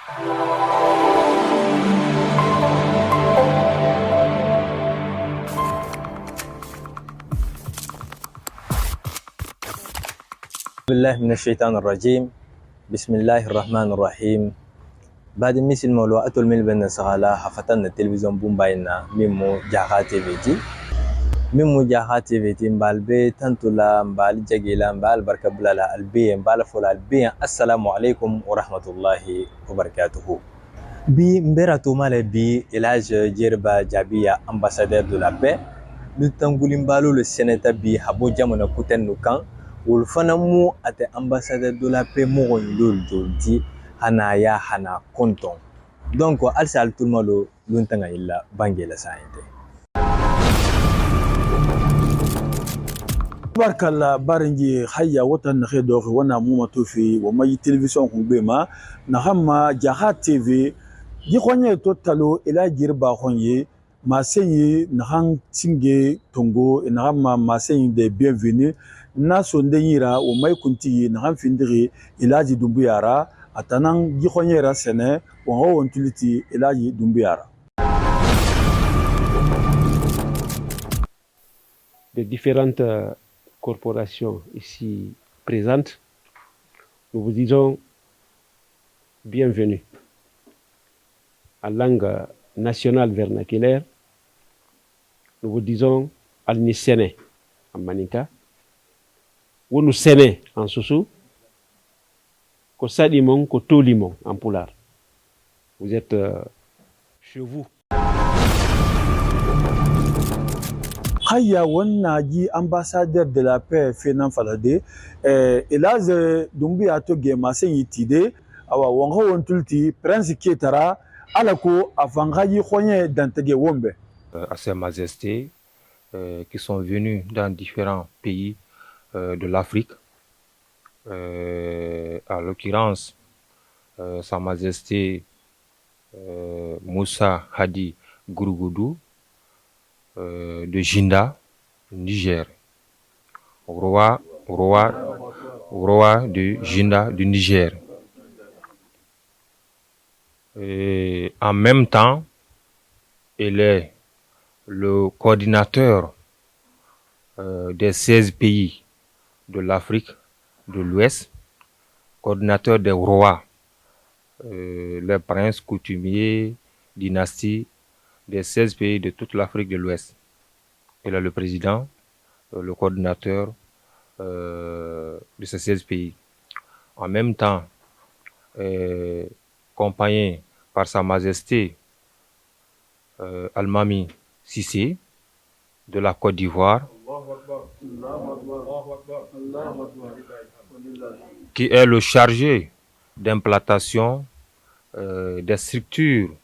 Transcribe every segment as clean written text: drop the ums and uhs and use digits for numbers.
بالله من الشيطان الرجيم. بسم الله الرحمن الرحيم. بعد مثل مولوعة الميل بين سغالا حفتنا التلفزيون بومباينا ميمو جاها تيفيتي ميمو جاها تيفيتي مبالبي تنتولا مبال جاجيلا مبال بركبلا البي مبال فولا البي. السلام عليكم ورحمة الله وبركاته. بي مبراتو مالي بي إلاج جيربا جابيا ambassadeur de la paix. Nous balou le sénateur bi habo jamana kuten nukan wol fana mu ate ambassadeur de la paix mo ngol jolti hanaya hana konton. Donc alsal tout malo luntanga illa bangela sainte. Barkalla baringi haya watan nakhe doge wana muma tofi wa mayi television kungbema na hamma Jaha TV di khonye totalo ila girba khonye masenyi na hang tinge tongo na hamma masenyi de bienvenue na sondeyira wa mayi kunti na ham findiri ila ji dumbuyara atanan di khonye ra sene wa ho wontuliti ila ji dumbuyara. De différentes corporations ici présentes, nous vous disons bienvenue en langue nationale vernaculaire. Nous vous disons Al-Nisene en Maninka, ou nous Sene en Soussou, Kosadimon, Kotolimon en Poulard. Vous êtes chez vous. Haya wana ji ambassadeur de la paix Fenan Falade Elaz Dumbuya to gema sen yitide awa wongo wontulti Prince Ketara alako afanga yi khonye dantege wombe à Ses Majestés qui sont venus dans différents pays de l'Afrique. À l'occurrence, Sa Majesté Moussa Hadi Gourougoudou de Jinda, Niger. Roi de Jinda du Niger. Et en même temps, il est le coordinateur des 16 pays de l'Afrique de l'Ouest, coordinateur des rois, les princes coutumiers, dynasties, des 16 pays de toute l'Afrique de l'Ouest. Il est le président, le coordinateur de ces 16 pays. En même temps, accompagné par Sa Majesté Al-Mami Sissé de la Côte d'Ivoire, qui est le chargé d'implantation des structures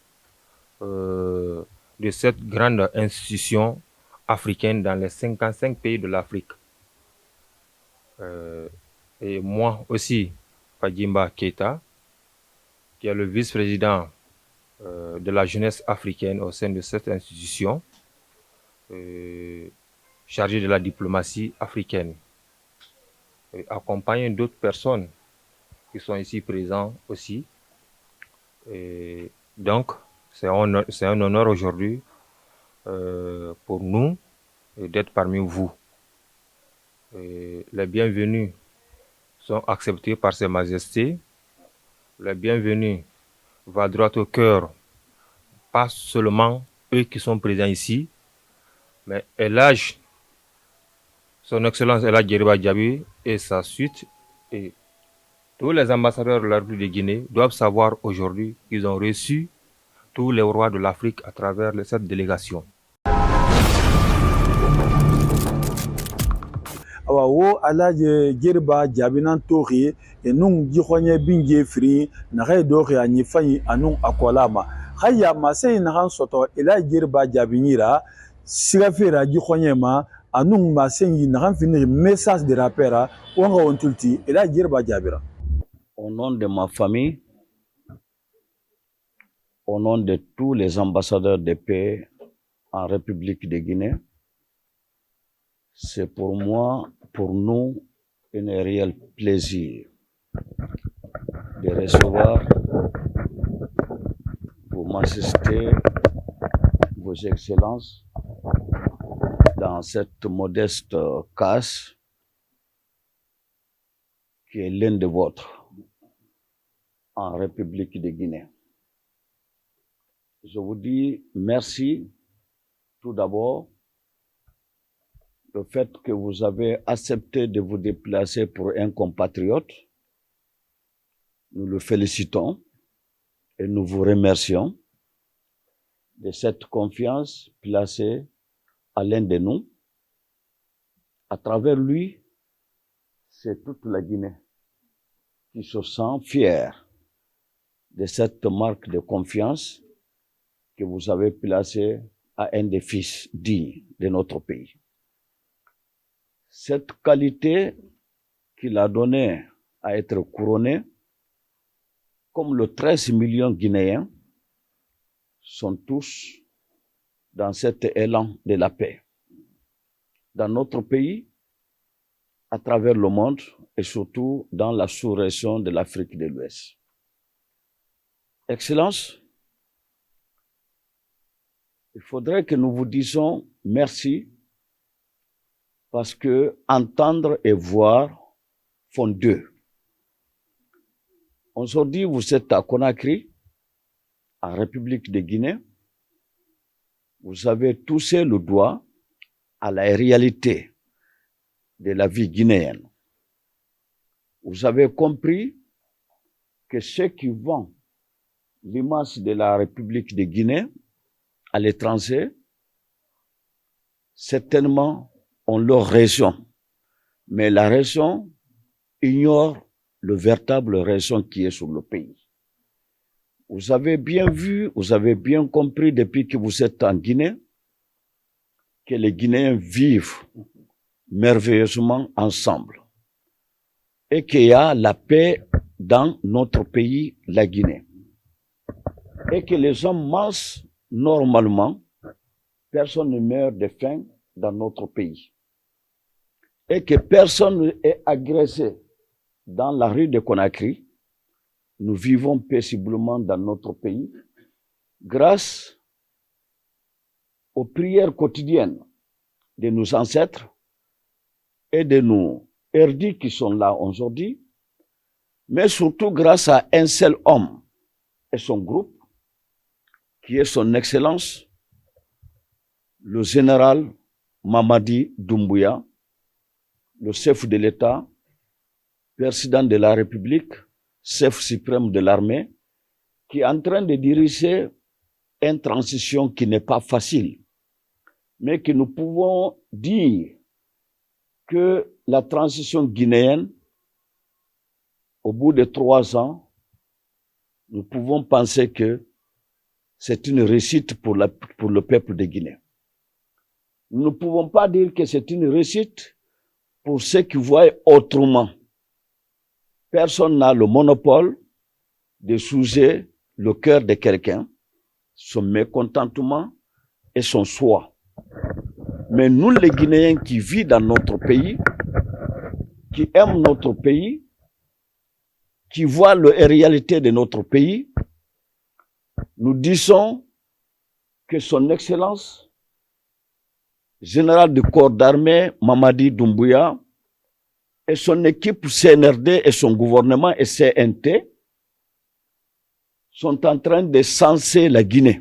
de cette grande institution africaine dans les 55 pays de l'Afrique. Et moi aussi, Fadjimba Keita, qui est le vice-président de la jeunesse africaine au sein de cette institution, chargé de la diplomatie africaine, et accompagné d'autres personnes qui sont ici présentes aussi. Et donc, c'est un honneur aujourd'hui pour nous d'être parmi vous. Et les bienvenus sont acceptés par Ses Majestés. Les bienvenus va droit au cœur, pas seulement eux qui sont présents ici, mais Elhadj, son Excellence Elhadj Djeriba Diaby et sa suite, et tous les ambassadeurs de la République de Guinée doivent savoir aujourd'hui qu'ils ont reçu tous les rois de l'Afrique à travers cette délégation. awa wo alaje Djeriba Diaby nan tori enung ji khonye binje fri na hay doge anyi fanyi anung akolama haya masay na han soto Elhadj Djeriba Diaby nyira sigafera ji khonye ma anung masay na han finir message de rappera wanga wontulti Elhadj Djeriba Diaby. Au nom de ma famille, au nom de tous les ambassadeurs de paix en République de Guinée, c'est pour moi, pour nous, un réel plaisir de recevoir Majesté, Vos Excellences, dans cette modeste case qui est l'un des vôtres en République de Guinée. Je vous dis merci tout d'abord le fait que vous avez accepté de vous déplacer pour un compatriote. Nous le félicitons et nous vous remercions de cette confiance placée à l'un de nous. À travers lui, c'est toute la Guinée qui se sent fière de cette marque de confiance que vous avez placée à un des fils dignes de notre pays. Cette qualité qu'il a donnée à être couronné, comme le 13 millions Guinéens, sont tous dans cet élan de la paix. Dans notre pays, à travers le monde et surtout dans la sous-région de l'Afrique de l'Ouest. Excellence, il faudrait que nous vous disions merci parce que entendre et voir font deux. Aujourd'hui, vous êtes à Conakry, en République de Guinée. Vous avez touché le doigt à la réalité de la vie guinéenne. Vous avez compris que ceux qui vendent l'image de la République de Guinée à l'étranger, certainement ont leur raison. Mais la raison ignore le véritable raison qui est sur le pays. Vous avez bien vu, vous avez bien compris depuis que vous êtes en Guinée, que les Guinéens vivent merveilleusement ensemble et qu'il y a la paix dans notre pays, la Guinée. Et que les hommes mangent normalement, personne ne meurt de faim dans notre pays. Et que personne n'est agressé dans la rue de Conakry. Nous vivons paisiblement dans notre pays grâce aux prières quotidiennes de nos ancêtres et de nos érudits qui sont là aujourd'hui, mais surtout grâce à un seul homme et son groupe, qui est son Excellence, le général Mamadi Doumbouya, le chef de l'État, président de la République, chef suprême de l'armée, qui est en train de diriger une transition qui n'est pas facile, mais que nous pouvons dire que la transition guinéenne, au bout de 3 ans, nous pouvons penser que c'est une réussite pour le peuple de Guinée. Nous ne pouvons pas dire que c'est une réussite pour ceux qui voient autrement. Personne n'a le monopole de souiller le cœur de quelqu'un, son mécontentement et son choix. Mais nous, les Guinéens qui vivent dans notre pays, qui aiment notre pays, qui voient la réalité de notre pays, nous disons que son Excellence, général du corps d'armée Mamadi Doumbouya, et son équipe CNRD et son gouvernement et CNT sont en train de censer la Guinée.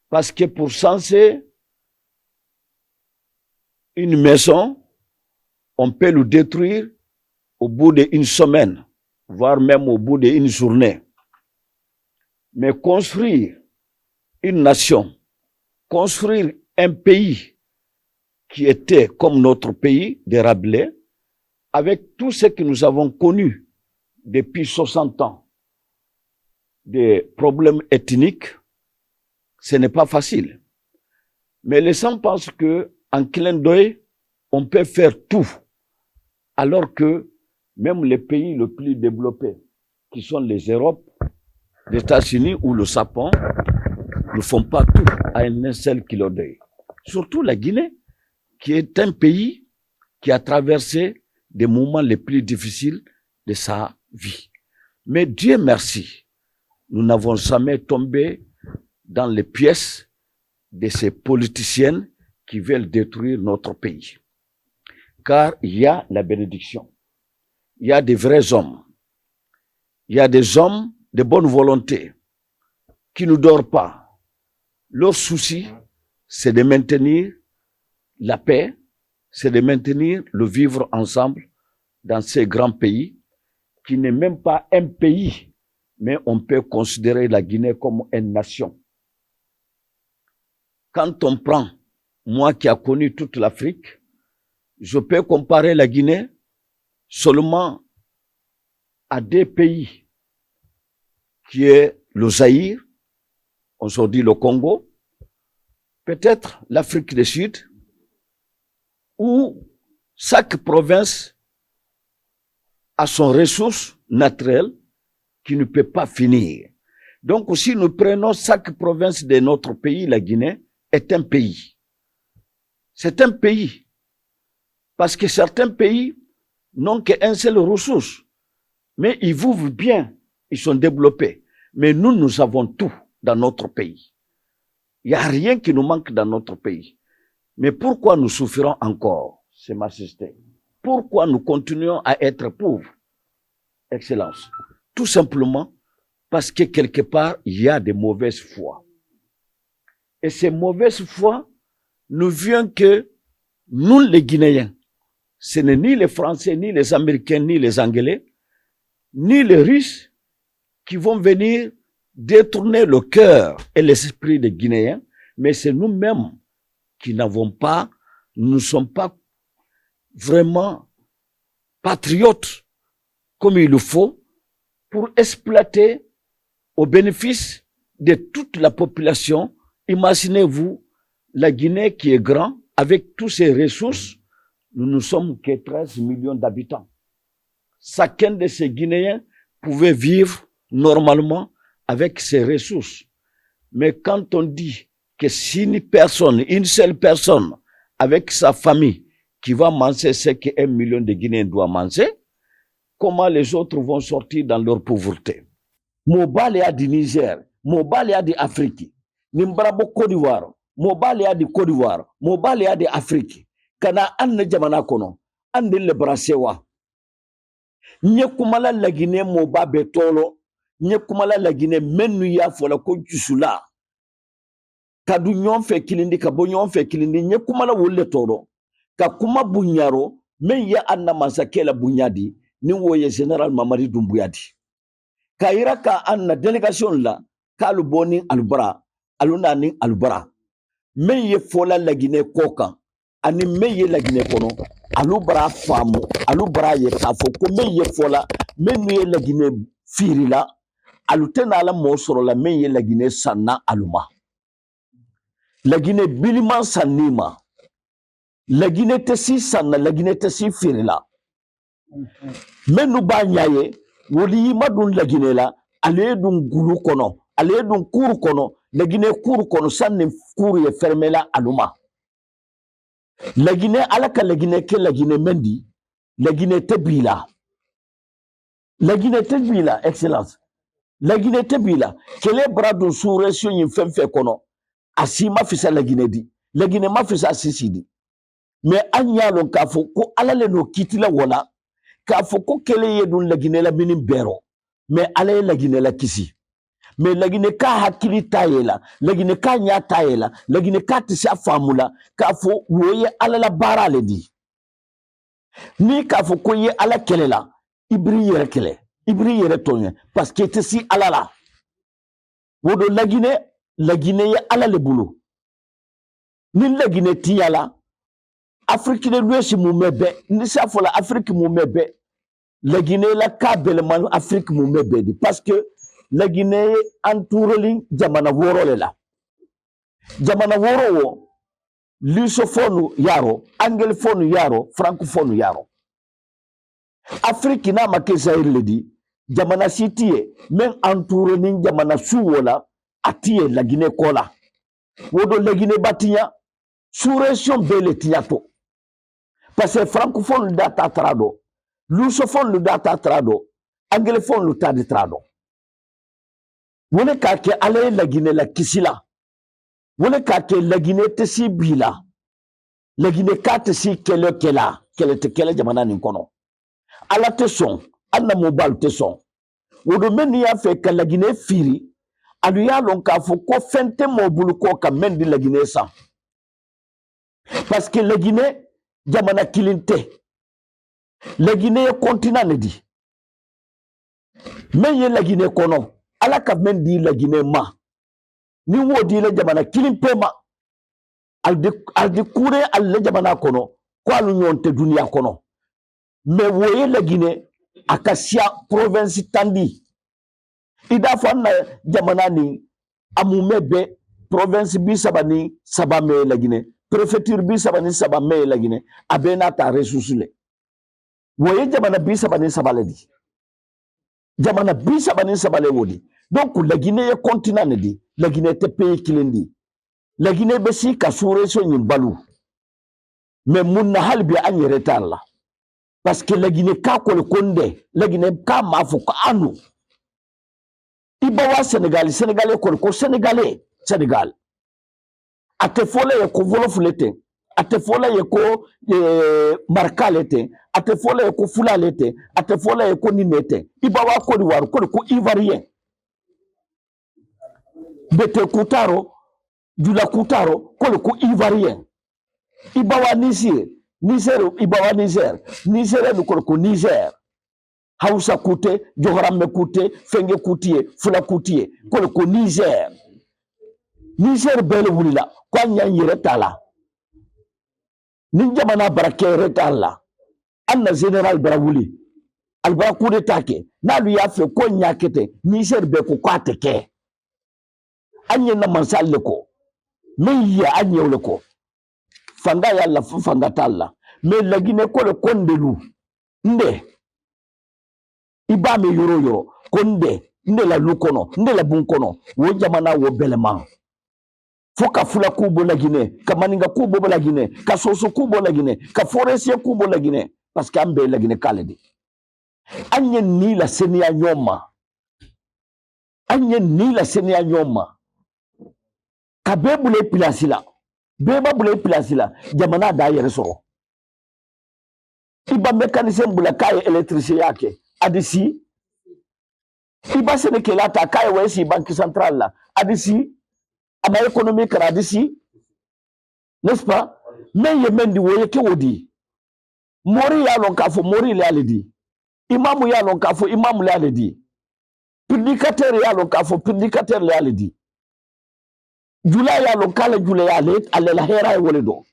Parce que pour censer une maison, on peut le détruire au bout d'une semaine, voire même au bout d'une journée. Mais construire une nation, construire un pays qui était comme notre pays, dérablé, avec tout ce que nous avons connu depuis 60 ans, des problèmes ethniques, ce n'est pas facile. Mais les gens pensent qu'en clin d'œil, on peut faire tout, alors que même les pays les plus développés, qui sont les Europes, les États-Unis ou le Japon, ne font pas tout à un seul kilo d'œil. Surtout la Guinée, qui est un pays qui a traversé des moments les plus difficiles de sa vie. Mais Dieu merci, nous n'avons jamais tombé dans les pièces de ces politiciennes qui veulent détruire notre pays. Car il y a la bénédiction. Il y a des vrais hommes. Il y a des hommes de bonne volonté qui ne dorment pas. Leur souci, c'est de maintenir la paix, c'est de maintenir le vivre ensemble dans ces grands pays qui n'est même pas un pays, mais on peut considérer la Guinée comme une nation. Quand on prend, moi qui a connu toute l'Afrique, je peux comparer la Guinée seulement à deux pays, qui est le Zaïre, on se dit le Congo, peut-être l'Afrique du Sud, où chaque province a son ressource naturelle qui ne peut pas finir. Donc, si nous prenons chaque province de notre pays, la Guinée est un pays. C'est un pays. Parce que certains pays n'ont qu'une seule ressource. Mais ils vivent bien, ils sont développés. Mais nous, nous avons tout dans notre pays. Il n'y a rien qui nous manque dans notre pays. Mais pourquoi nous souffrons encore, c'est ma système? Pourquoi nous continuons à être pauvres? Excellence. Tout simplement parce que quelque part, il y a des mauvaises foi. Et ces mauvaises foi ne viennent que nous, les Guinéens. Ce n'est ni les Français, ni les Américains, ni les Anglais, ni les Russes qui vont venir détourner le cœur et l'esprit des Guinéens, mais c'est nous-mêmes qui n'avons pas, nous ne sommes pas vraiment patriotes comme il le faut pour exploiter au bénéfice de toute la population. Imaginez-vous la Guinée qui est grande, avec toutes ses ressources, nous ne sommes que 13 millions d'habitants. Chacun de ces Guinéens pouvait vivre normalement avec ses ressources. Mais quand on dit que si une seule personne avec sa famille qui va manger ce qu'un million de Guinéens doit manger, comment les autres vont sortir dans leur pauvreté? Mobalia du Niger, Mobalia de Afrique, Nimbrabo Côte d'Ivoire, Mobalia de Côte d'Ivoire, Mobalia de Afrique, Kana Anne Jamana Kono, Anne le Brasewa. Nye kumala la Guinée Moba Betolo, nye kumala la Guinée menu ya fola ko jusula. Kadu nyon fe kilindi, kabo nyon fe kilindi, nye kumala wole toro. Ka kuma bunyaro, men ya anna masake la bunyadi, ni woye Général Mamadi Doumbouya. Ka ira ka anna délégation la, ka aluboni alubra, aluna ni alubra. Men ye fola la Guinée koka, ani men ye la Guinée kono, alubra famu, alubra ye kafo, ko men ye fola, men ye la Guinée firila, alutena ala mosoro la men ye la Guinée sanna aluma. La Guinée biliman sanima. La Guinée tessi sanna, la Guinée tessi firila. Men nou ba nyaye, woli yima dun la Guinée la, ale dun gulu kono, ale dun kour kono, la Guinée kour kono, sanne kour ye ferme la aluma. La Guinée alaka la Guinée ke la Guinée mendi, la Guinée tebila. La Guinée tebila, excellence. La Guinée tebila, kele bras dun sous-région yin femfe kono, asi ma fisa la Guinée di, la Guinée ma fisa asisi di. Mais anyalon kafo ko alale no kitila wala, kafo ko kele ye dun la Guinée la minin bero, mais alaye la Guinée la kisi. Mais la Guinée ka hakili taïla, la Guinée ka nya taïla, la Guinée ka tisi afamula, kafo woye ala la bara le di. Ni kafo ko ye ala kele la, ibri yere kele, ibri yere tonye, parce que tisi ala la. Wodo la Guinée ye ala le boulot. Ni la Guinée tiyala, Afrique de l'Ouest moumebe, ni sa fola Afrique moumebe, la Guinée la ka beleman Afrique moumebe di, parce que la Guinée entoureli jamana woro le la. Jamana woro wo, lusophone yaro, anglophone yaro, francophone yaro. Afrique na make Zaïre le di, jamana sitie, men entoureli jamana suwola, atie la Guinée kola. Wodo la Guinée batinya, sous-région bele tiyato. Parce que francophone le data trado, lusophone le data trado, anglophone le tadi trado. wole ka kɛ ala ye laginɛ la kisi la wole ka kɛ laginɛ tɛ si bi la laginɛ k'a tɛ si kɛlɛ tɛ kɛlɛ jamana nin kɔnɔ ala tɛ sɔn hali na mobile tɛ sɔn o don min y'a fɛ ka laginɛ firi alu y'a lɔn k'a fɔ ko fɛn tɛ mɔɔ bolo kɔ ka mɛn di laginɛ san parce que laginɛ jamana kelen tɛ laginɛ ye continent de di men ye laginɛ kɔnɔ ala ka men di laginɛ ma ni wo di la jamana kelen pe ma aldi kure alle jamana kɔnɔ ko alu ɲɔgɔn tɛ duniya kɔnɔ mais wo ye laginɛ a ka siya province tandi i da fɔ an na jamana ni amume bɛ province bi saba ni saba mɛ laginɛ préfecture bi saba ni saba mɛ laginɛ a bɛ n'a ta ressource le wo ye jamana bi saba ni saba le di jamana bi saba ni saba le wo di donc laginɛ ye continent ne di laginɛ tɛ pays kelen di laginɛ bɛ si ka sous-région ɲin balu mais mun na hali bi an yɛrɛ t'a la parce que laginɛ k'a kɔli ko n dɛ laginɛ k'a ma fɔ ko an no i ba wa sénégalais kɔni ko sénégal a tɛ fɔla ye ko wolof le tɛ a tɛ fɔla ye ko marika le tɛ a tɛ fɔla ye ko fula le tɛ a tɛ fɔla ye ko nin ne tɛ i ba wa Côte d'Ivoire ko ivoirien bete kutaro jula kutaro ko ivoirien i ba wa niger i ba wa niger du ko niger Hausa kute, Joharambe kute, Fenge kutie, Fula kutie, ko Niger. Niger bele wulila, kwa nyan yiretala. Ninjamana barake retala. Anna general barawuli. Albara kude take. Na lu ya fe ko nyakete, Niger be ko kwate ke. Anye na mansal leko. Me ya anye leko. Fanga ya la fanga tala. Me lagine ko le kondelu. Nde. Iba me yoro konde nde la lukono nde la bunkono wo jamana wo belema foka fula kubo la Guinée ka maninga kubo la Guinée ka soso kubo la Guinée ka forestier kubo la Guinée parce que ambe la Guinée kaledi anye ni la senia nyoma ka bebule pilasila beba bule pilasila jamana da yere soro iba mécanicien bula kay électricien yake adisi iba senekela ta kay wesi banque centrale la adisi ama économie kara adisi n'est-ce pas mais yemendi woye ke wodi mori ya lon kafo mori le aledi imamu ya lon kafo imamu le aledi prédicateur ya lon kafo prédicateur le aledi jula ya lon kala jula ya le ale la hera woledo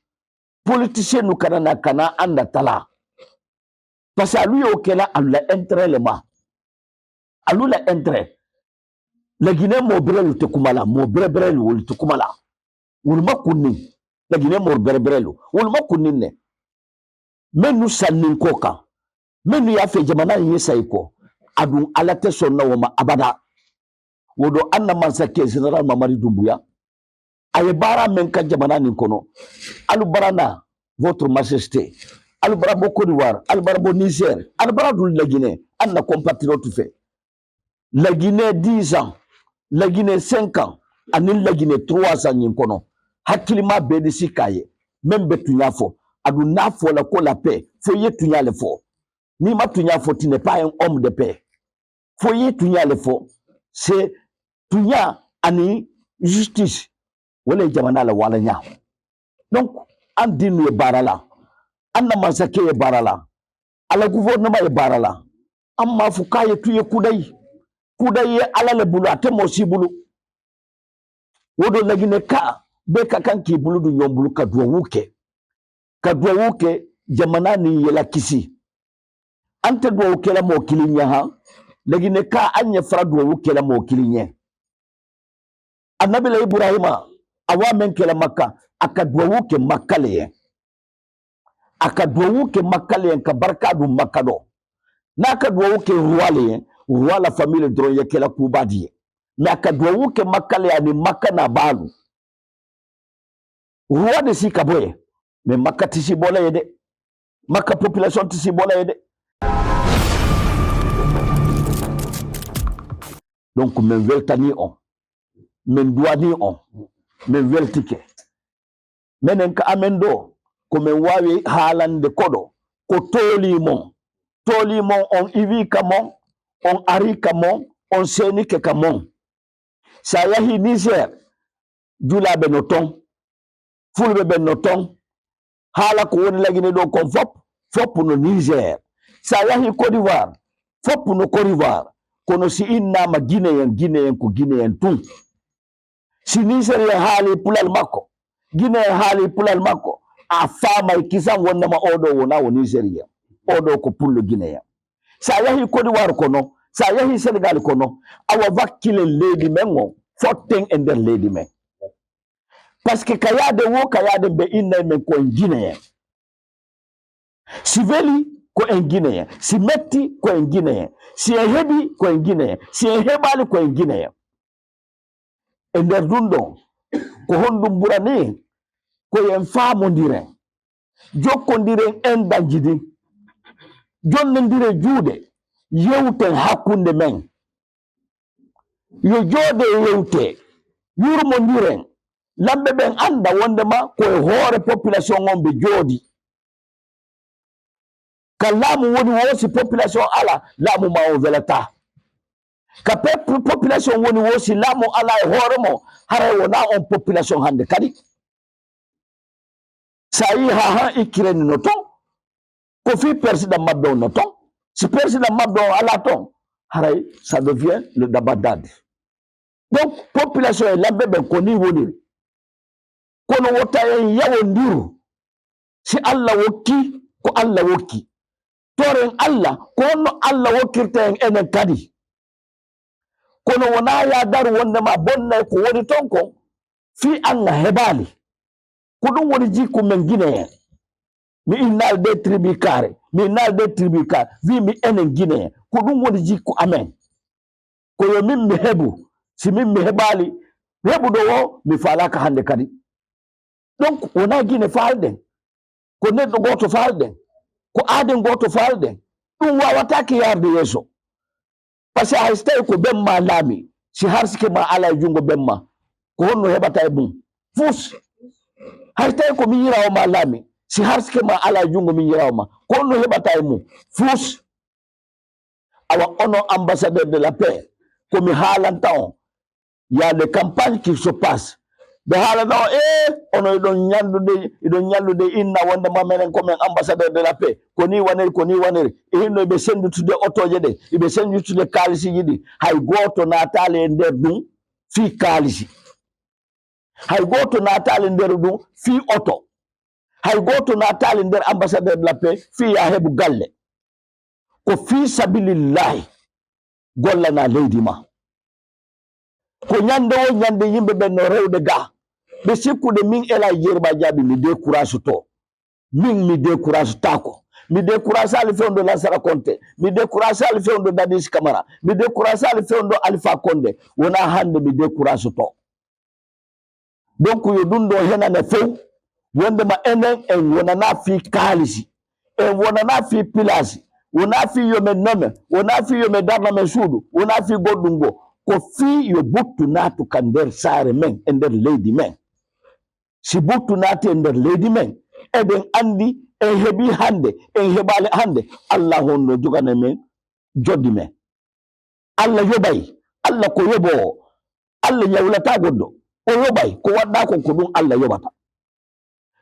politicien nu kana anda tala parce que lui okela alula intérêt le ma alula intérêt la Guinée mo brelu te kumala mo brebrelu wol te kumala wulma kunni la Guinée mo brebrelu wulma kunni ne menu sannin koka menu ya fe jamana yin sayko adun alate sonna woma abada wodo anna mansake général Mamadi Doumbouya aye bara men ka jamana nin kono alu barana votre majesté Albarabo Côte d'Ivoire, Albarabo Niger, Albarabo la Guinée, Anna compatriote fait. La Guinée 10 ans, la Guinée 5 ans, Anil la Guinée 3 ans y'inkono. Hakilima bedesi kaye, même betunya fo, adu na fo la ko la paix, foye tunya le fo. Ni ma tunya fo, tu n'es pas un homme de paix. Foye tunya le fo, c'est tunya ani justice. Wale jamana la wala nya. Donc, an dinu e barala. Anna masake ye barala ala gouvernement ye barala amma fukaye tuye kudai ye ala le bulu ate mosi bulu wodo lagine ka be ka kanki bulu du nyombulu ka duwa wuke jamana ni yela kisi ante duwa wuke la mo kilinya ha lagine ka anye fra duwa wuke la mo kilinye annabi la ibrahima awa men kela makka aka duwa wuke makale akaduwa ke makale ka barka du makado na akaduwa ke ruwale ruwala famille dron ya kela kubadi na akaduwa ke makale ani makana balu ruwa de si kaboye me makati si bola yede maka population ti si bola yede donc min weltani on min duwani on min weltike menen ka amen do ko min wawi haalande koɗo ko tolimon on iwi ka mon on ari ka mon on senike ka mon sa yahi Niger julaɓe no ton fulɓe ɓen no ton haala ko woni lagine ɗo kon fop no Niger sa yahi Côte d'Ivoire fop no Côte d'Ivoire kono si innama Guinéen ko Guinéen tun si Nigérien haali pulal makko Guinéen haali pulal makko a faamay kisan wonnama oɗo wona o Nigérien oɗo ko pullo Guinéen sa yahi Côte d'Ivoire kono sa yahi Sénégal kono awa wakkile leydi men o fotten e nder leydi men par ce que kayade ɓe innay men ko en Guinéen si weli ko en Guinéen si metti ko en Guinéen si en heɓi ko en Guinéen si en heɓali ko en Guinéen e nder ɗum ɗon ko honɗum ɓurani ko en faamodiren jokkodiren enɗanji ɗin jonnodiren juuɗe yewten hakkunde men yo jooɗe yewte yurmodiren lamɓe ɓen anda wondema koye hoore population on ɓe jooɗi ka laamu woni woosi population ala laamu ma o welata ka population woni woosi laamu ala e hoore mo haray wona on population hande kadi sa yi ha han ikkireni no ton ko fi président mabɓe on no ton si président mabɓe on ala ton haray ça devient le dabadade donc population e lamɓe ɓen ko ni woniri kono wotta en yawodiru si Allah wokki ko Allah wokki toren Allah ko honno Allah wokkirta en enen kadi kono wona ya daru wondema bonnay ko woni ton kon fi anga heɓali ko ɗum woni jikku men Guinéen mi innal de tribu kare mi innal de tribu kare wi mi enen Guinéen ko ɗum woni jikku amen ko yo min mi heɓu si min mi heɓali heɓuɗo o mi falaka hande kadi donc wona Guinée falɗen ko neɗɗo goto falɗen ko aaden goto falɗen ɗum wawatake yarde yeeso par ce que hay so tawi ko ɓemma laami si harsike ma ala e jungo ɓemma ko honno heɓata e mum fus hay so tawi ko min yirawo ma laami si harsike ma ala e jungo min yirawo ma ko honno heɓata e mum fus awa onon ambassadeur de la paix komi haalanta on y a des campagnes qui se passent ɓe haalata o ono iɗon ñallude inna wondema menen komin ambassadeur de la paix ko ni waniri e hinno ɓe senditude otoje ɗe eɓe senditude kalisiji ɗi hay goto natali e nder ɗum fi kalisi hay goto natali nder ɗum fi oto hay goto natali nder ambassadeur de la paix fi ya heɓu galle ko fi sabilillahi gollana leydi ma ko ñande o ñande yimɓe ɓen no rewde ga ɓe sikkude min ela Yerba Diaby mi décourage to min mi décourage tako mi décourage ali fewndo Lansana Conté mi décourage ali fewndo Dadis Camara mi décourage ali fewndo Alpha Condé wona hande mi décourage to donc yo ɗum ɗo henane few wondema enen en wonana fi kaalisi en wonana fi pilasi wona fi yomen nome wona fi yomen darna men suudu wona fi goɗɗum go ko fi yo buttu naatu ka nder saare men e nder leydi men si buttu naati e nder leydi men eɗen andi en heɓi hande en heɓali hande Allah honno jogana men joddi men Allah yoɓay Allah ko yoɓo o Allah ñawlata goɗɗo o yoɓay ko waɗɗa kon ko ɗum Allah yoɓata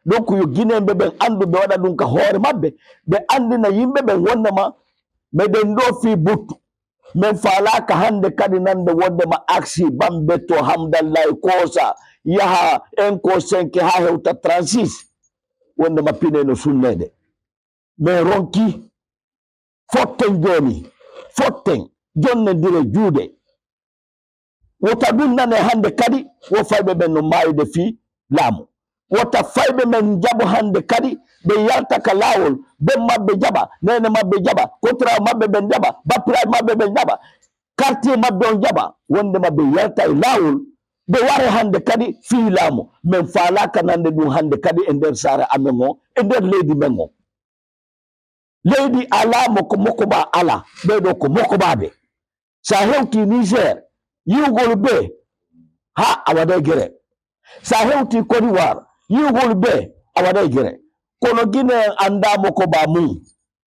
donc yo Guinéɓe ɓen andu ɓe waɗa ɗum ka hoore mabɓe ɓe andina yimɓe ɓen wondema meɗen ɗo fi buttu min falaka hande kadi nande wondema aksi bambeto hamdallahi kosa yaha enko 5 ha hewta 36 wondema pineno sunnede min ronki fotten joni fotten jonnedire juuɗe wota ɗum nane hande kadi wo fayɓe ɓen no mayde fi laamu wota fayɓe men jaɓo hande kadi ɓe yalta ka laawol ben mabɓe jaɓa nene mabɓe jaɓa contrat mabɓe ɓen jaɓa bappiraɓe mabɓe ɓen jaɓa quartier mabɓe on jaɓa wondema ɓe yalta e laawol ɓe ware hande kadi fii laamu min falaka nande ɗum hande kadi e nder saare amen o e nder leydi men o leydi alamo ko mokoɓa ala ɓeɗo ko mokoɓaɓe sa hewti Niger yugol be ha awada gere sa hewti Côte d'Ivoire yugol be awada gere kono gine anda moko ba mu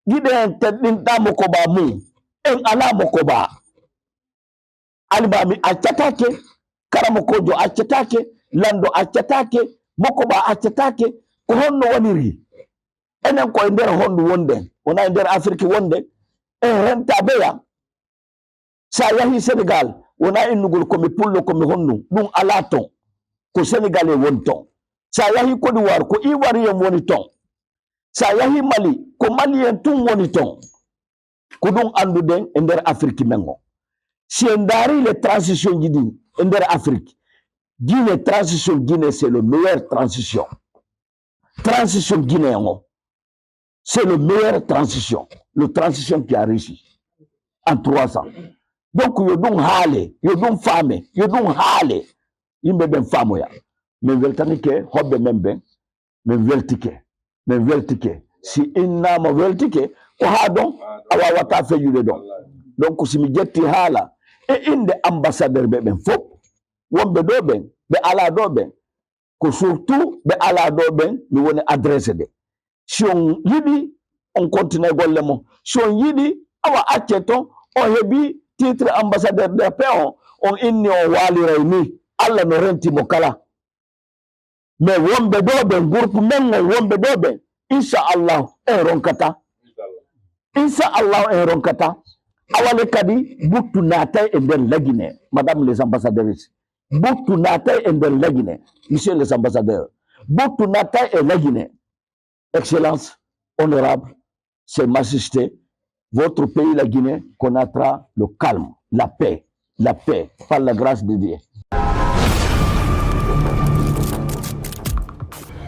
gine teddin da moko ba mu en ala moko ba albami achatake karamokojo achatake lando achatake moko ba achatake ko honno waniri enen ko nder hondu wonde wona nder Afrique wonde renta beya sa yahi Sénégal wona innugol komi pullo komi honnu ɗum ala ton ko sénégalais woni ton sa yahi Côte d'Ivoire ko ivoirien woni ton sa yahi Mali ko malien tun woni ton ko ɗum anduden e nder Afrique mengo si en daari les transitions ɗi e nder Afrique Guinée transition Guinée c'est le meilleur transition Guinée c'est le meilleur transition le transition qui a réussi en 3 ans donc yo ɗum haale yo ɗum faame yo ɗum haale yimɓe ɓen faamoya min weltanike hoɓɓe men ɓen min weltike si innama weltike ko haa ɗon a wawata feƴude ɗon donc simi ƴetti haala e inde ambassadeur ɓe ɓen fof wonɓe ɗo ɓen ɓe ala ɗo ɓen ko surtout ɓe ala ɗo ɓen mi woni adresse de si on yiɗi on continue golle mo si on yiɗi awa acce ton on heɓi titre ambassadeur de paix on inni on waaliray ni Allah no rentimo kala mais wonɓe ɗo ɓen groupe men on wonɓe ɗo ɓen inchallah en ronkata awale kadi buttu naatay e nder lagine madame les ambassadeurs buttu naatay e nder lagine monsieur les ambassadeurs buttu naatay e lagine excellence honorable ses majestés votre pays la Guinée connaîtra le calme la paix par la grâce de Dieu.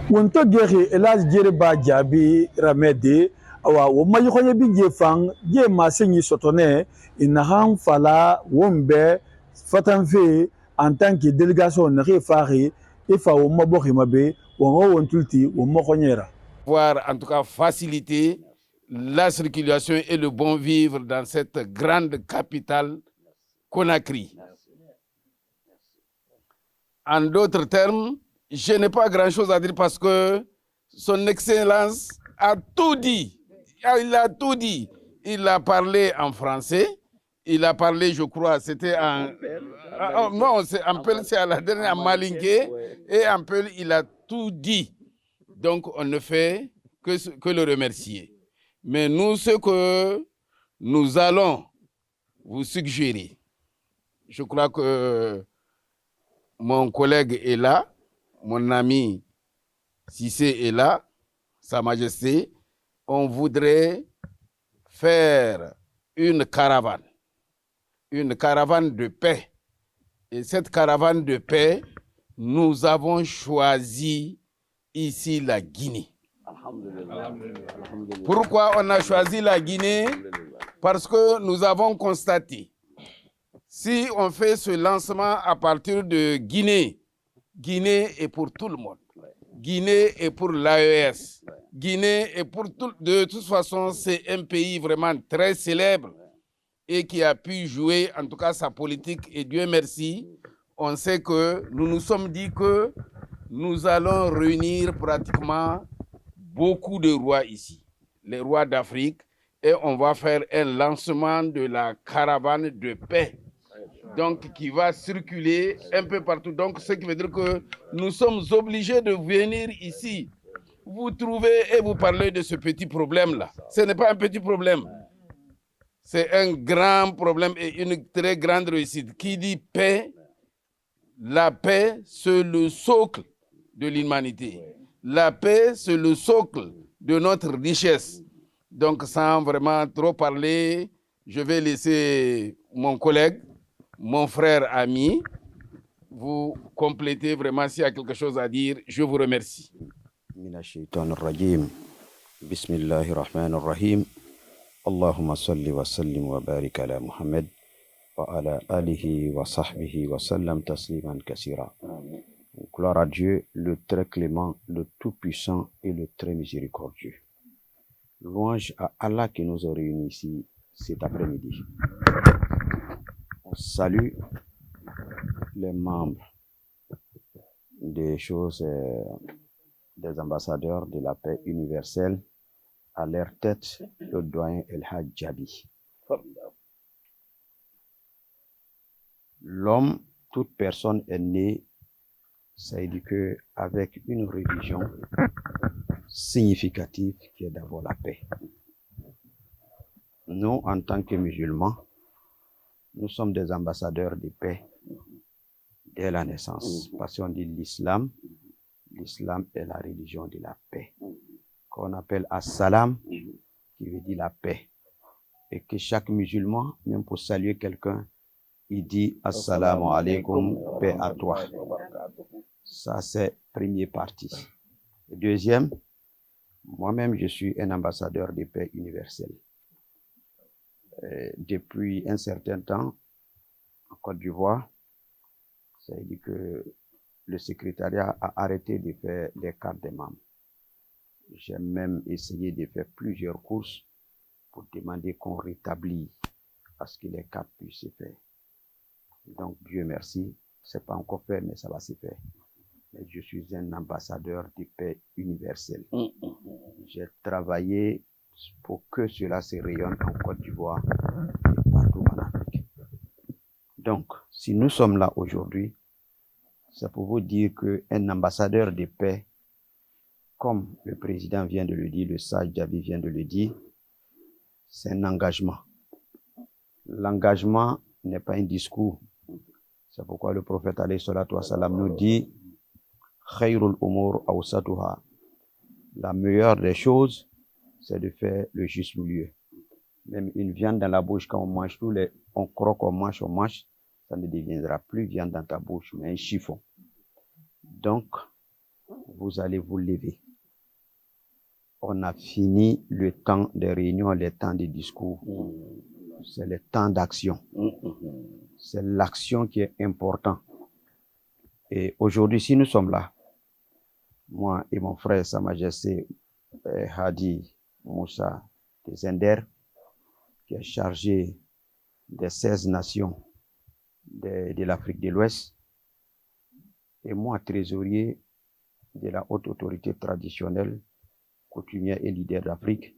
wonto gere elaj jere ba jabi ramede awa wo mayi khonye bi je fang je ma senyi sotone inahan fala wombe fatanfe en tant que délégation na refari ifa wo mabokhi mabe wo wontulti wo mokhonyera pouvoir en tout cas faciliter la circulation et le bon vivre dans cette grande capitale Conakry. En d'autres termes, je n'ai pas grand-chose à dire parce que son Excellence a tout dit. Il a tout dit. Il a parlé en français. Il a parlé, je crois, c'était en... non, c'est à la dernière, en malinké. Et en Peul, il a tout dit. Donc, on ne fait que le remercier. Mais nous, ce que nous allons vous suggérer, je crois que mon collègue est là, mon ami Cissé est là, Sa Majesté, on voudrait faire une caravane de paix. Et cette caravane de paix, nous avons choisi ici la Guinée. Pourquoi on a choisi la Guinée? Parce que nous avons constaté, si on fait ce lancement à partir de Guinée, Guinée est pour tout le monde. Guinée est pour l'AES. Guinée est pour tout. De toute façon, c'est un pays vraiment très célèbre et qui a pu jouer, en tout cas, sa politique. Et Dieu merci, on sait que nous nous sommes dit que nous allons réunir pratiquement beaucoup de rois ici, les rois d'Afrique, et on va faire un lancement de la caravane de paix, donc qui va circuler un peu partout. Donc, ce qui veut dire que nous sommes obligés de venir ici, vous trouver et vous parler de ce petit problème-là. Ce n'est pas un petit problème, c'est un grand problème et une très grande réussite. Qui dit paix, la paix, c'est le socle de l'humanité. La paix, c'est le socle de notre richesse. Donc, sans vraiment trop parler, je vais laisser mon collègue, mon frère ami, vous compléter vraiment s'il y a quelque chose à dire. Je vous remercie. Bismillahirrahmanirrahim. Allahumma salli wa sallim wa barik ala Muhammad wa ala alihi wa sahbihi wa sallam tasliman kassira. Gloire à Dieu, le très clément, le tout-puissant et le très miséricordieux. Louange à Allah qui nous a réunis ici cet après-midi. On salue les membres des choses, des ambassadeurs de la paix universelle, à leur tête le doyen El Hadj Djabi. L'homme, toute personne est née, ça veut dire que avec une religion significative qui est d'abord la paix. Nous, en tant que musulmans, nous sommes des ambassadeurs de paix dès la naissance. Parce qu'on dit l'islam est la religion de la paix, qu'on appelle as-salam, qui veut dire la paix. Et que chaque musulman, même pour saluer quelqu'un, il dit assalamu alaikum, paix à toi. Ça, c'est première partie. Et deuxième, moi-même, je suis un ambassadeur de paix universelle. Depuis un certain temps, en Côte d'Ivoire, ça veut dire que le secrétariat a arrêté de faire des cartes des membres. J'ai même essayé de faire plusieurs courses pour demander qu'on rétablisse à ce que les cartes puissent se faire. Donc, Dieu merci, c'est pas encore fait, mais ça va se faire. Mais je suis un ambassadeur de paix universelle. J'ai travaillé pour que cela se rayonne en Côte d'Ivoire et partout en Afrique. Donc, si nous sommes là aujourd'hui, c'est pour vous dire qu'un ambassadeur de paix, comme le président vient de le dire, le sage Djabi vient de le dire, c'est un engagement. L'engagement n'est pas un discours. C'est pourquoi le prophète alayhi salatu wa salam nous dit Khayrul umur awsatuha. La meilleure des choses, c'est de faire le juste milieu. Même une viande dans la bouche, quand on mange on croque, on mange, ça ne deviendra plus viande dans ta bouche, mais un chiffon. Donc, vous allez vous lever. On a fini le temps des réunions, le temps des discours. C'est le temps d'action. C'est l'action qui est importante. Et aujourd'hui, si nous sommes là, moi et mon frère, Sa Majesté Hadi Moussa de Zender, qui est chargé des 16 nations de l'Afrique de l'Ouest, et moi, trésorier de la haute autorité traditionnelle, coutumière et leader d'Afrique,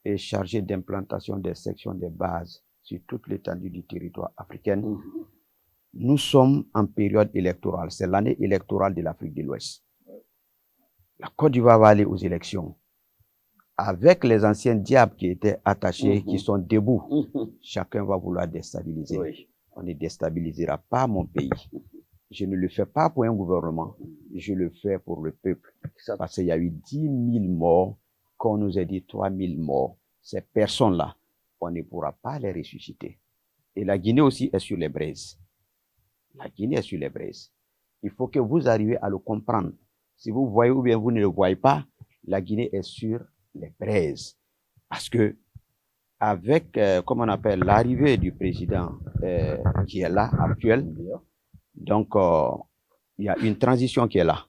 et chargé d'implantation des sections de base sur toute l'étendue du territoire africain. Nous sommes en période électorale. C'est l'année électorale de l'Afrique de l'Ouest. La Côte d'Ivoire va aller aux élections. Avec les anciens diables qui étaient attachés, qui sont debout, chacun va vouloir déstabiliser. On ne déstabilisera pas mon pays. Je ne le fais pas pour un gouvernement, je le fais pour le peuple. Parce qu'il y a eu 10 000 morts, qu'on nous a dit 3 000 morts. Ces personnes-là, on ne pourra pas les ressusciter. Et la Guinée aussi est sur les braises. La Guinée est sur les braises. Il faut que vous arriviez à le comprendre. Si vous voyez ou bien vous ne le voyez pas, la Guinée est sur les braises. Parce que avec, comment on appelle, l'arrivée du président qui est là, actuel, donc il y a une transition qui est là.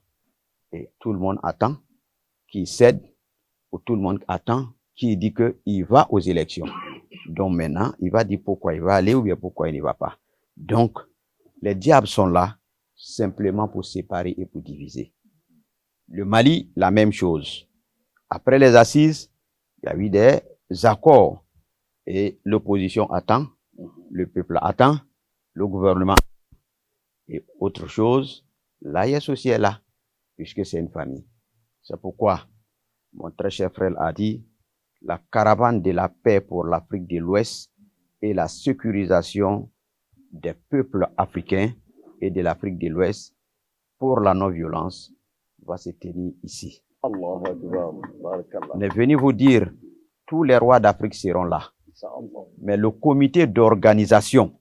Et tout le monde attend qu'il cède, ou tout le monde attend qu'il dit qu'il va aux élections. Donc maintenant, il va dire pourquoi il va aller ou bien pourquoi il n'y va pas. Donc, les diables sont là simplement pour séparer et pour diviser. Le Mali, la même chose. Après les assises, il y a eu des accords et l'opposition attend, le peuple attend, le gouvernement et autre chose. L'AES aussi est là, puisque c'est une famille. C'est pourquoi mon très cher frère a dit la caravane de la paix pour l'Afrique de l'Ouest et la sécurisation des peuples africains et de l'Afrique de l'Ouest pour la non-violence va se tenir ici. On est venu vous dire, tous les rois d'Afrique seront là. Mais le comité d'organisation,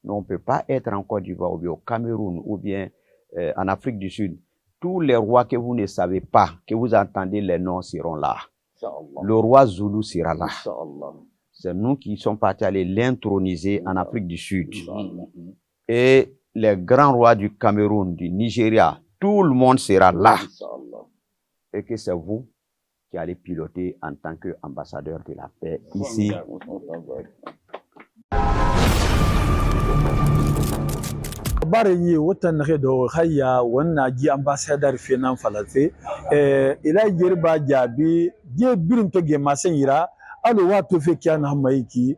nous, on ne peut pas être en Côte d'Ivoire ou bien au Cameroun ou bien en Afrique du Sud. Tous les rois que vous ne savez pas, que vous entendez les noms seront là. Le roi Zoulou sera là. C'est nous qui sommes partis aller l'introniser en Afrique du Sud. Et les grands rois du Cameroun, du Nigeria, tout le monde sera là. Et que c'est vous qui allez piloter en tant qu'ambassadeur de la paix ici. labari yi watan na do hayya wannan ji ambassador fenan falate ila girba jabi je birin to ge masen yira alo wato fe kyan hamaiki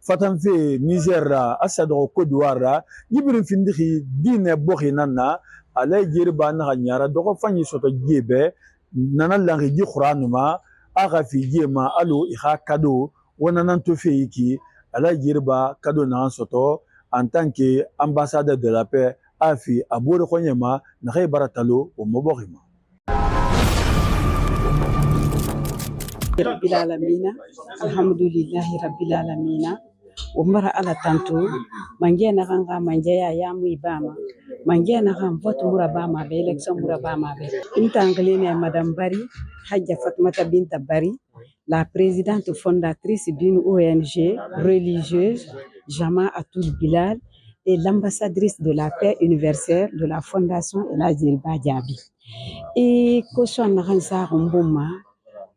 fatan fe Niger asado Côte d'Ivoire yibirin findiki dine bohinana ala girba na nyara do fanyi soto jebe nana langi ji qur'anuma aga fi jema alo iha kado wonanan to fe yiki ala girba kado na soto en tant qu'ambassadeur de la paix, Afi Aboure Konyema, Nahe Baratalo, au Moborima. Rabbil alamina, alhamdulillahi rabbil alamina. Umara ala tanto, mangia na ranga mangia ya muibama, mangia na ram vote murabama be election murabama be. Intanglene Madame Bari, Hadja Fatmata Binta Bari, la présidente fondatrice d'une ONG religieuse, Jama Atul Bilal, et l'ambassadrice de la paix universelle de la Fondation El Djeriba Diaby. Et que son ransa rumbuma,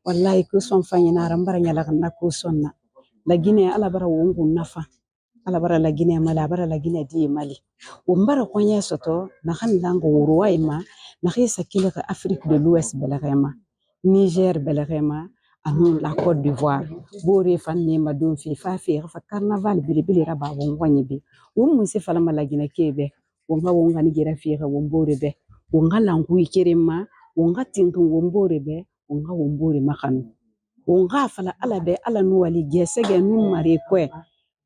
wallahi que son fanyana rambara nyala na ko sonna. La Guinée ala bara wongu nafa. Ala bara la Guinée mala bara la Guinée di Mali. Wombara kwanya soto na han lango uruwaima na khisa kile Afrique de l'Ouest belarema, Niger belarema, anu la Côte d'Ivoire. Bore fanne madon fi fa carnaval bili raba wongwani bi. Womu se fala mala Guinée kebe. Wonga wonga ni gira fi wombore be. Wonga langu ikerema, wonga tintu wombore be, wonga wombore makanu. Wonga fala ala be ala nuwali gesege num mare kwe.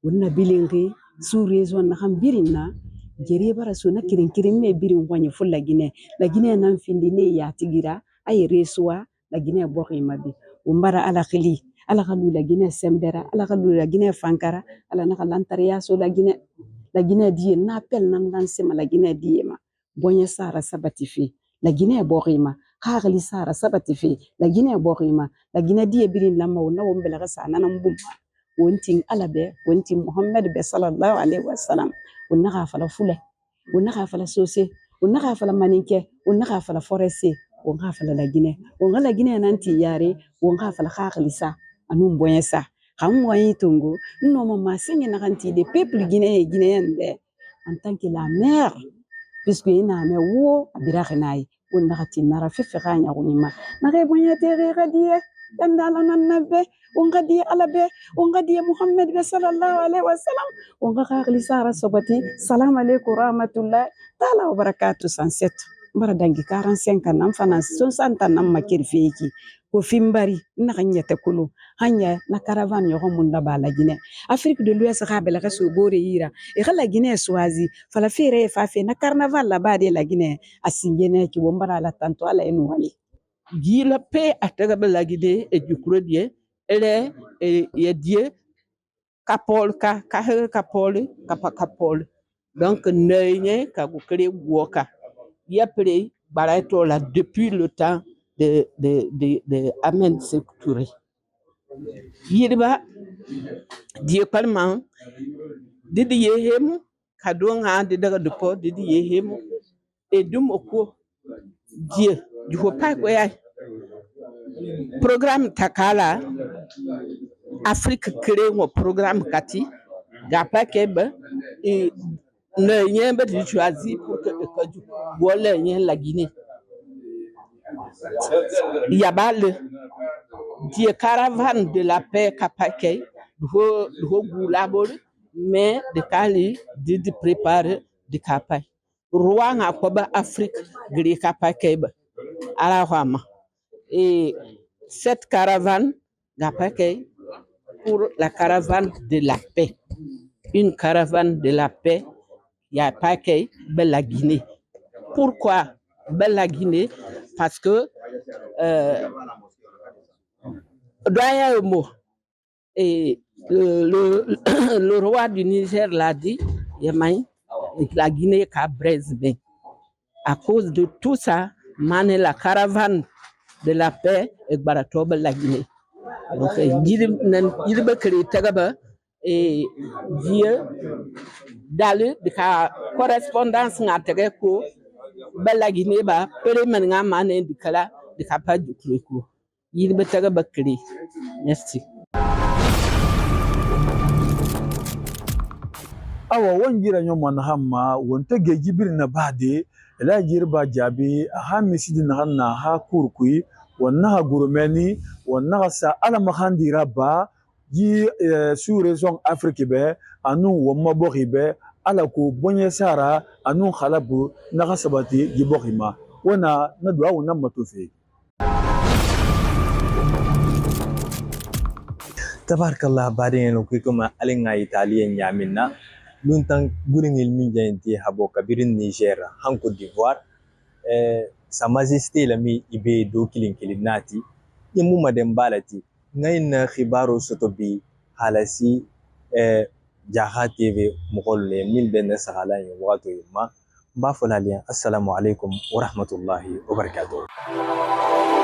Wonna bilingi sous raison na hambirina jere bara so na kirin me birin wanye ful la Guinée nan findi ne ya tigira ay reswa la Guinée bokhi mabi umbara ala khili ala khalu la Guinée sembera ala khalu la Guinée fankara ala na lantariya so la Guinée die na appel nan lancema la Guinée die ma bonya sara sabatifi la Guinée bokhi ma khali sara sabatifi la Guinée bokhi ma la Guinée die birin lamma wona wombela ga sana nan bum wonting alabe wonting Muhammad be sallallahu alaihi wasallam wonna khafala fule wonna khafala sose wonna khafala maninke wonna khafala forese wonna khafala la Guinée nanti yare wonna khafala khalisa anum boyesa xammoyi tongo no mama sengi na kanti des peuples guinéens en tant que la mère puisque ina me wo abirakhnayi wonna khati nara fifi khanya kunima na rebonya tere radie dandala nannabe ongadi alabe ongadi Muhammad sallallahu alaihi wasallam onga khali sara sobati salam alaykum rahmatullah taala wa barakatuh 107 mbara dangi 45 nam fana 60 nam makirfiki ko fimbari na khanyata kulu hanya na caravane yo munda bala Guinée Afrique de l'Ouest khabela ka sobore yira e khala Guinée swazi fala fere fa fe na carnaval la bade la Guinée asingene ki wombara la tanto ala enu wali Gila pe atagabe la Guinée et du Croudie ele e die kapol kapol donc neuye ka ko kre woka ya pre baraito la depuis le temps de Amen Sékou Touré yirba die parlement didi yehemu kadonga de daga depo didi yehemu et dum oko die du pas ko ya programme takala Afrique crée un programme kati gapa kebe et ne yembe de choisi pour que wala yen la Guinée yabale die caravane de la paix kapake do goulabor mais de kali de préparer de kapay roi nga ko ba Afrique gri kapake ba ala fama et cette caravane gapake pour la caravane de la paix. Une caravane de la paix, il y a pas que la Guinée. Pourquoi la Guinée? Parce que et le roi du Niger l'a dit, la Guinée a brisé. À cause de tout ça, la caravane de la paix et Baratoba la Guinée. Donc, il va créer et Dieu d'aller de la correspondance n'a pas ko la Guinée ba périmen nga mané de kala de capable de clou il va créer. Merci. awa wangira nyoma na hamma wonta ge jibir na bade ila jirba jabi ha misidi na hanna ha kurkui wanna ha gurmeni wanna sa ala mahandi rabba yi sous région Afrique be anu wamma bokhi be ala ko bonye sara anu khalabu na sabati jibokhima wana na duwa wana matufi. Tabarakallah baden no kuma alinga italien nyamina luntan guringil minjanti habo kabirin Niger han Côte d'Ivoire sa majesté lami ibe do kilin nati yimu madem balati ngayna khibaro sotobi halasi Jaha TV mugolle min ben sagala yi wato yima ba fulaliyan assalamu alaikum wa rahmatullahi wa barakatuh.